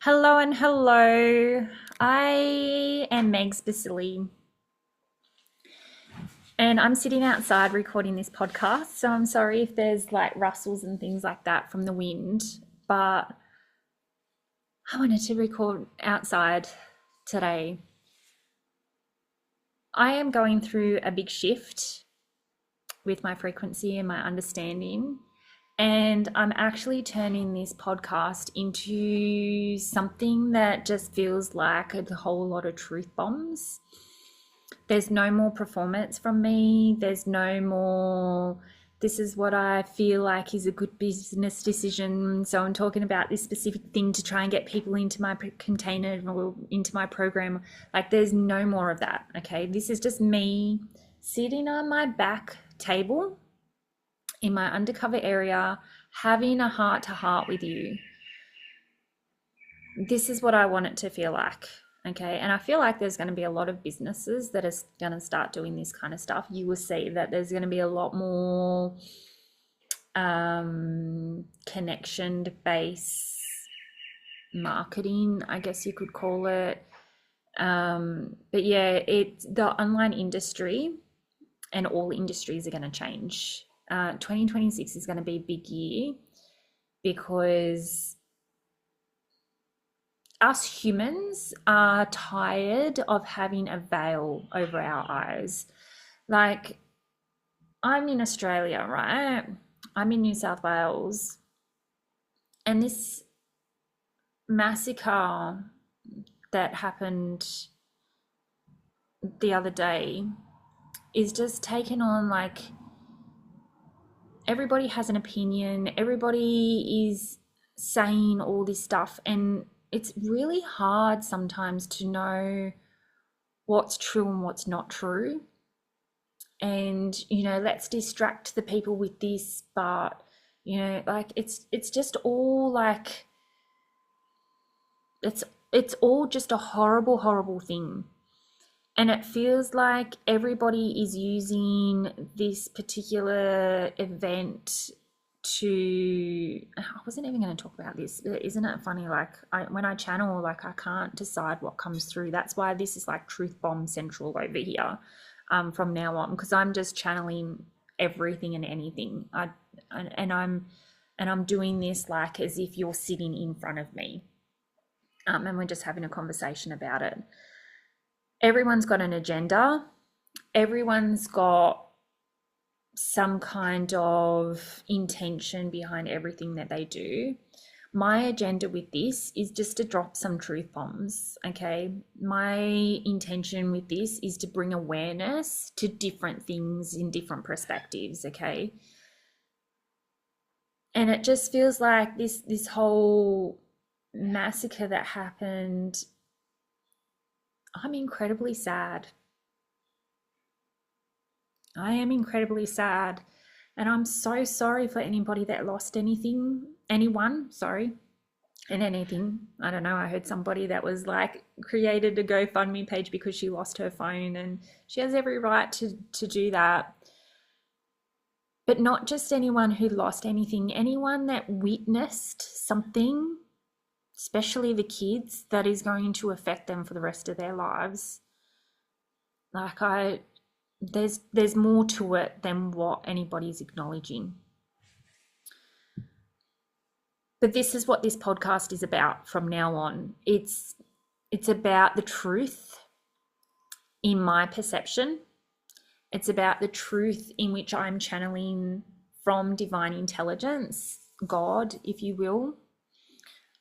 Hello and hello. I am Megs and I'm sitting outside recording this podcast. So I'm sorry if there's like rustles and things like that from the wind, but I wanted to record outside today. I am going through a big shift with my frequency and my understanding. And I'm actually turning this podcast into something that just feels like a whole lot of truth bombs. There's no more performance from me. There's no more, this is what I feel like is a good business decision. So I'm talking about this specific thing to try and get people into my container or into my program. Like, there's no more of that. Okay. This is just me sitting on my back table in my undercover area, having a heart to heart with you. This is what I want it to feel like. Okay. And I feel like there's going to be a lot of businesses that are going to start doing this kind of stuff. You will see that there's going to be a lot more connection based marketing, I guess you could call it. But yeah, it's the online industry and all industries are going to change. 2026 is going to be a big year because us humans are tired of having a veil over our eyes. Like, I'm in Australia, right? I'm in New South Wales. And this massacre that happened the other day is just taken on like everybody has an opinion, everybody is saying all this stuff, and it's really hard sometimes to know what's true and what's not true. And let's distract the people with this, but like it's just all like it's all just a horrible thing. And it feels like everybody is using this particular event to, I wasn't even going to talk about this, but isn't it funny? Like when I channel, like I can't decide what comes through. That's why this is like truth bomb central over here from now on, because I'm just channeling everything and anything. And I'm doing this like as if you're sitting in front of me, and we're just having a conversation about it. Everyone's got an agenda. Everyone's got some kind of intention behind everything that they do. My agenda with this is just to drop some truth bombs, okay? My intention with this is to bring awareness to different things in different perspectives, okay? And it just feels like this whole massacre that happened, I'm incredibly sad. I am incredibly sad. And I'm so sorry for anybody that lost anyone, sorry, and anything. I don't know. I heard somebody that was like created a GoFundMe page because she lost her phone, and she has every right to do that. But not just anyone who lost anything, anyone that witnessed something, especially the kids, that is going to affect them for the rest of their lives. Like there's more to it than what anybody's acknowledging. But this is what this podcast is about from now on. It's about the truth in my perception. It's about the truth in which I'm channeling from divine intelligence, God, if you will.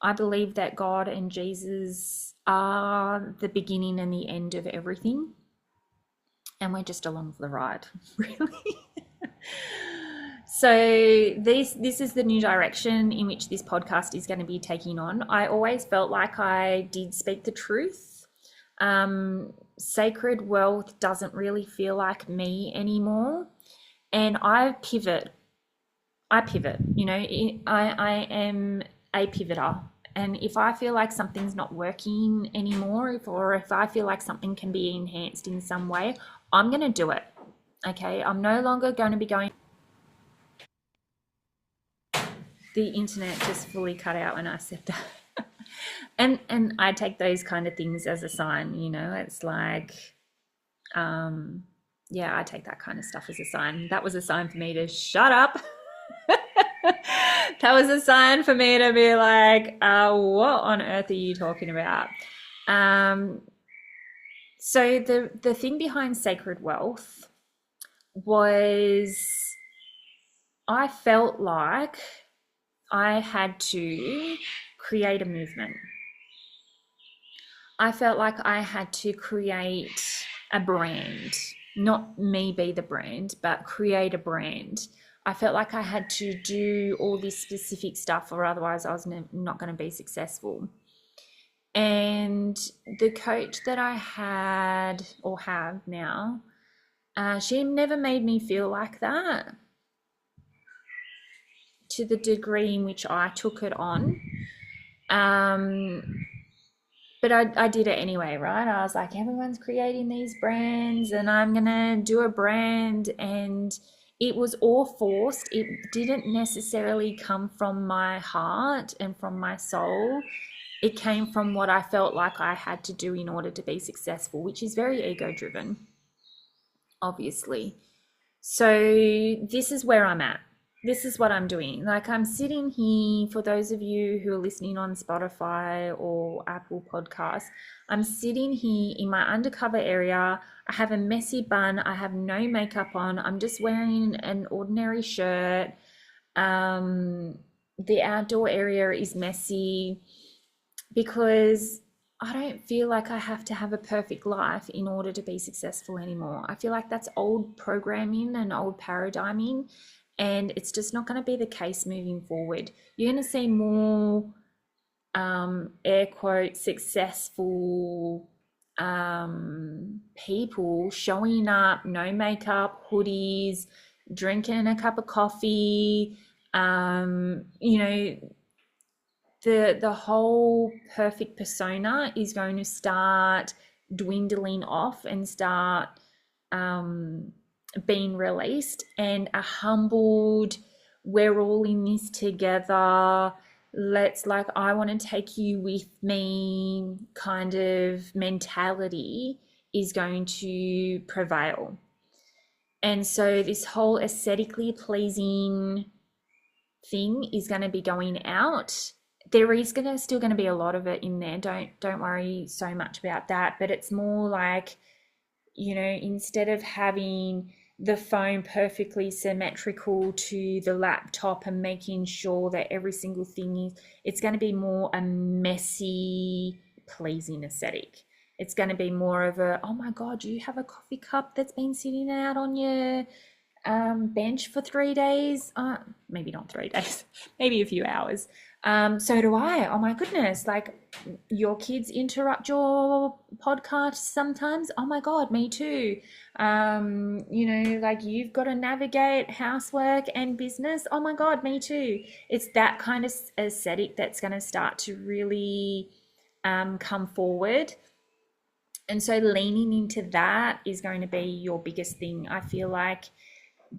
I believe that God and Jesus are the beginning and the end of everything. And we're just along for the ride, really. So this is the new direction in which this podcast is going to be taking on. I always felt like I did speak the truth. Sacred wealth doesn't really feel like me anymore. And I pivot. I am a pivoter. And if I feel like something's not working anymore, or if I feel like something can be enhanced in some way, I'm going to do it. Okay. I'm no longer going to be going. The internet just fully cut out when I said that. And I take those kind of things as a sign, you know. It's like, yeah, I take that kind of stuff as a sign. That was a sign for me to shut up. That was a sign for me to be like, what on earth are you talking about? Um, so the thing behind Sacred Wealth was I felt like I had to create a movement. I felt like I had to create a brand, not me be the brand, but create a brand. I felt like I had to do all this specific stuff, or otherwise I was not going to be successful. And the coach that I had or have now, she never made me feel like that to the degree in which I took it on. But I did it anyway, right? I was like, everyone's creating these brands and I'm going to do a brand. And it was all forced. It didn't necessarily come from my heart and from my soul. It came from what I felt like I had to do in order to be successful, which is very ego driven, obviously. So this is where I'm at. This is what I'm doing. Like, I'm sitting here, for those of you who are listening on Spotify or Apple Podcasts, I'm sitting here in my undercover area. I have a messy bun. I have no makeup on. I'm just wearing an ordinary shirt. The outdoor area is messy because I don't feel like I have to have a perfect life in order to be successful anymore. I feel like that's old programming and old paradigming, and it's just not going to be the case moving forward. You're going to see more air quote successful people showing up, no makeup, hoodies, drinking a cup of coffee, you know, the whole perfect persona is going to start dwindling off and start being released, and a humbled, we're all in this together, let's, like, I want to take you with me kind of mentality is going to prevail. And so this whole aesthetically pleasing thing is going to be going out. There is still going to be a lot of it in there. Don't worry so much about that. But it's more like, you know, instead of having the phone perfectly symmetrical to the laptop and making sure that every single thing is, it's going to be more a messy, pleasing aesthetic. It's going to be more of a, oh my God, you have a coffee cup that's been sitting out on your bench for 3 days. Maybe not 3 days, maybe a few hours. So do I. Oh my goodness. Like, your kids interrupt your podcast sometimes. Oh my God, me too. You know, like, you've got to navigate housework and business. Oh my God, me too. It's that kind of aesthetic that's going to start to really come forward. And so leaning into that is going to be your biggest thing. I feel like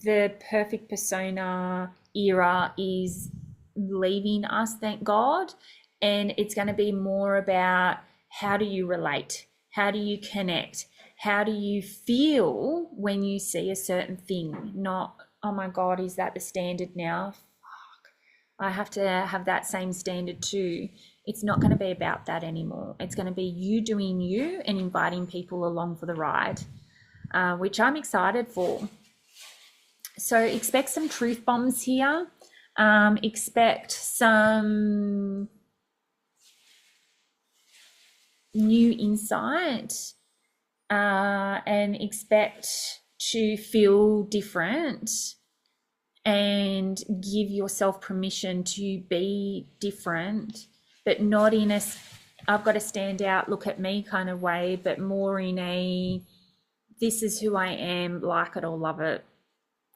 the perfect persona era is leaving us, thank God. And it's going to be more about, how do you relate? How do you connect? How do you feel when you see a certain thing? Not, oh my God, is that the standard now? Fuck, I have to have that same standard too. It's not going to be about that anymore. It's going to be you doing you and inviting people along for the ride, which I'm excited for. So expect some truth bombs here. Expect some new insight, and expect to feel different and give yourself permission to be different, but not in a I've got to stand out, look at me kind of way, but more in a, this is who I am, like it or love it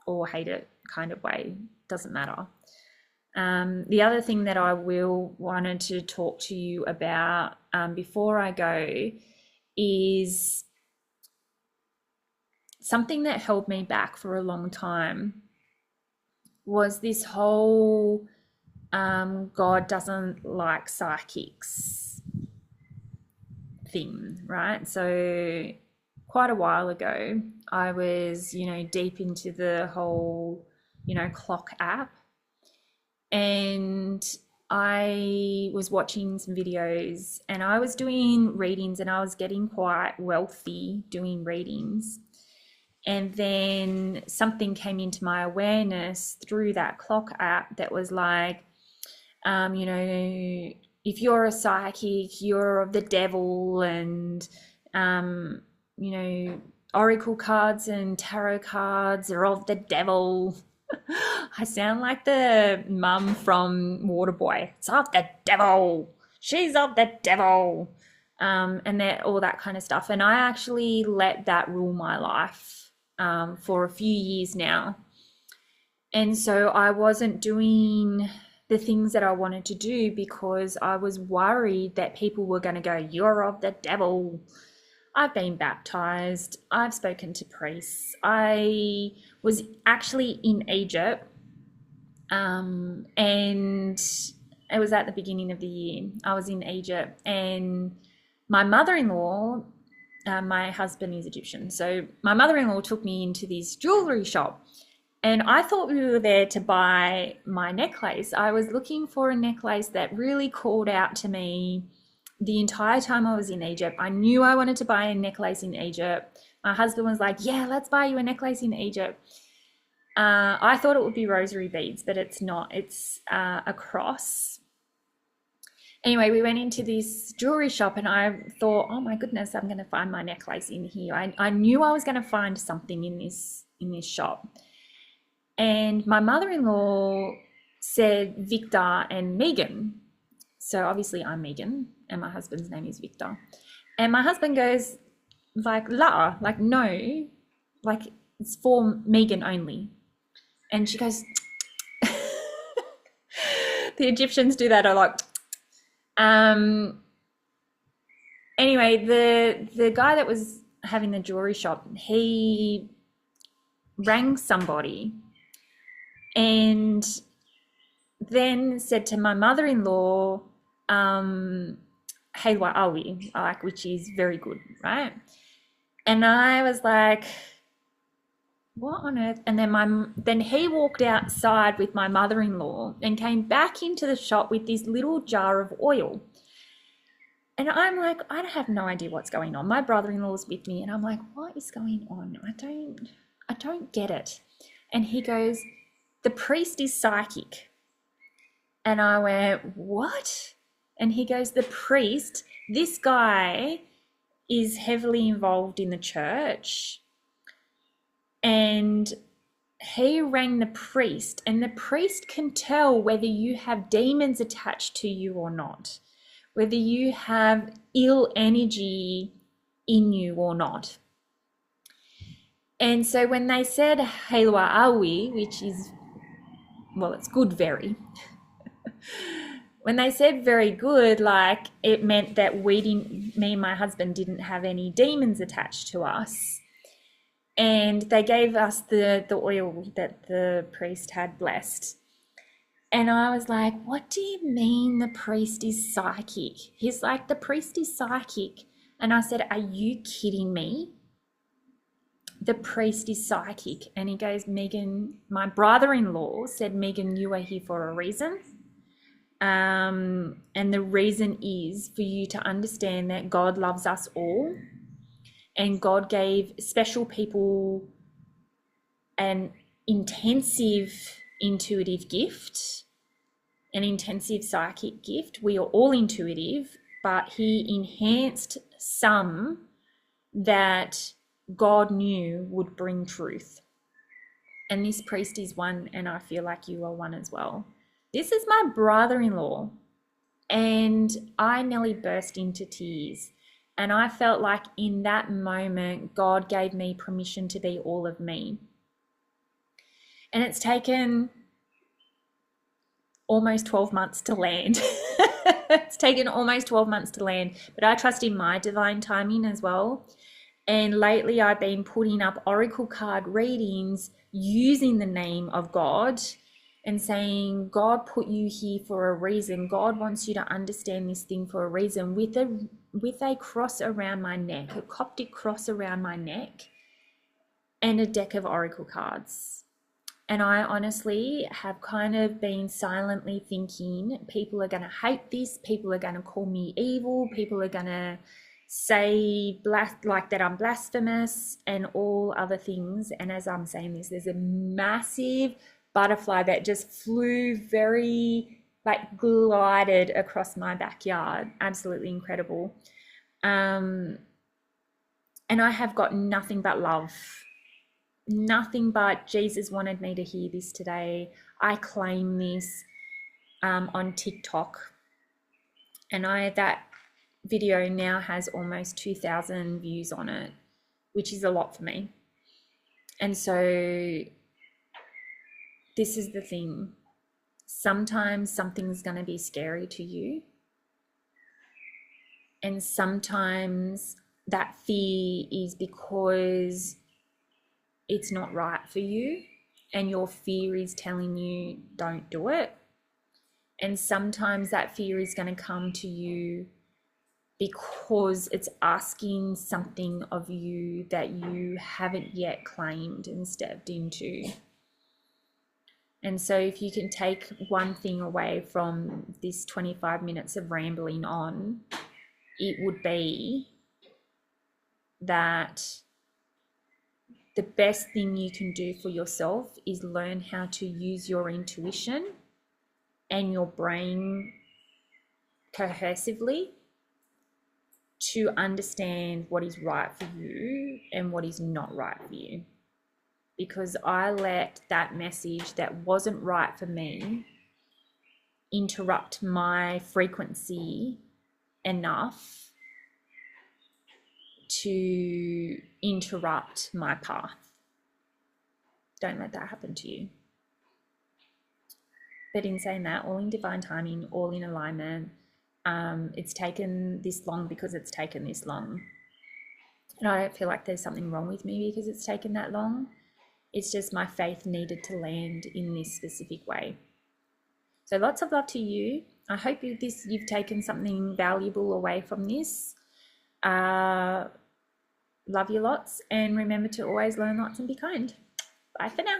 or hate it kind of way. Doesn't matter. The other thing that I wanted to talk to you about before I go is something that held me back for a long time, was this whole God doesn't like psychics thing, right? So quite a while ago, I was, deep into the whole, clock app, and I was watching some videos and I was doing readings and I was getting quite wealthy doing readings. And then something came into my awareness through that clock app that was like, if you're a psychic, you're of the devil, and, um, you know, oracle cards and tarot cards are of the devil. I sound like the mum from Waterboy. It's of the devil. She's of the devil. And that all that kind of stuff. And I actually let that rule my life for a few years now. And so I wasn't doing the things that I wanted to do because I was worried that people were going to go, "You're of the devil." I've been baptized. I've spoken to priests. I was actually in Egypt, and it was at the beginning of the year. I was in Egypt, and my mother-in-law, my husband is Egyptian, so my mother-in-law took me into this jewelry shop, and I thought we were there to buy my necklace. I was looking for a necklace that really called out to me the entire time I was in Egypt. I knew I wanted to buy a necklace in Egypt. My husband was like, "Yeah, let's buy you a necklace in Egypt." I thought it would be rosary beads, but it's not. It's a cross. Anyway, we went into this jewelry shop and I thought, "Oh my goodness, I'm going to find my necklace in here." I knew I was going to find something in this shop. And my mother-in-law said Victor and Megan. So obviously I'm Megan and my husband's name is Victor. And my husband goes like, "La, like no, like it's for Megan only." And she goes, the Egyptians do that a lot. Anyway, the guy that was having the jewelry shop, he rang somebody and then said to my mother-in-law, "Hey, what are we?" Like, which is very good, right? And I was like, "What on earth?" And then he walked outside with my mother-in-law and came back into the shop with this little jar of oil. And I'm like, I have no idea what's going on. My brother-in-law's with me and I'm like, "What is going on? I don't get it." And he goes, "The priest is psychic." And I went, "What?" And he goes, "The priest, this guy is heavily involved in the church, and he rang the priest, and the priest can tell whether you have demons attached to you or not, whether you have ill energy in you or not." And so when they said Helwa Awi, which is, well, it's good, very. When they said very good, like it meant that me and my husband didn't have any demons attached to us. And they gave us the oil that the priest had blessed. And I was like, "What do you mean the priest is psychic?" He's like, "The priest is psychic." And I said, "Are you kidding me? The priest is psychic." And he goes, "Megan," my brother-in-law said, "Megan, you are here for a reason. And the reason is for you to understand that God loves us all. And God gave special people an intensive intuitive gift, an intensive psychic gift. We are all intuitive, but he enhanced some that God knew would bring truth. And this priest is one, and I feel like you are one as well." This is my brother-in-law, and I nearly burst into tears. And I felt like in that moment, God gave me permission to be all of me. And it's taken almost 12 months to land. It's taken almost 12 months to land, but I trust in my divine timing as well. And lately I've been putting up oracle card readings using the name of God and saying, "God put you here for a reason. God wants you to understand this thing for a reason," with with a cross around my neck, a Coptic cross around my neck, and a deck of oracle cards. And I honestly have kind of been silently thinking, people are going to hate this, people are going to call me evil, people are going to say like that I'm blasphemous and all other things. And as I'm saying this, there's a massive butterfly that just flew very, like, glided across my backyard. Absolutely incredible. And I have got nothing but love. Nothing but Jesus wanted me to hear this today. I claim this on TikTok, and that video now has almost 2,000 views on it, which is a lot for me. And so this is the thing. Sometimes something's going to be scary to you, and sometimes that fear is because it's not right for you and your fear is telling you don't do it. And sometimes that fear is going to come to you because it's asking something of you that you haven't yet claimed and stepped into. And so if you can take one thing away from this 25 minutes of rambling on, it would be that the best thing you can do for yourself is learn how to use your intuition and your brain cohesively to understand what is right for you and what is not right for you. Because I let that message that wasn't right for me interrupt my frequency enough to interrupt my path. Don't let that happen to you. But in saying that, all in divine timing, all in alignment, it's taken this long because it's taken this long. And I don't feel like there's something wrong with me because it's taken that long. It's just my faith needed to land in this specific way. So lots of love to you. I hope you've taken something valuable away from this. Love you lots, and remember to always learn lots and be kind. Bye for now.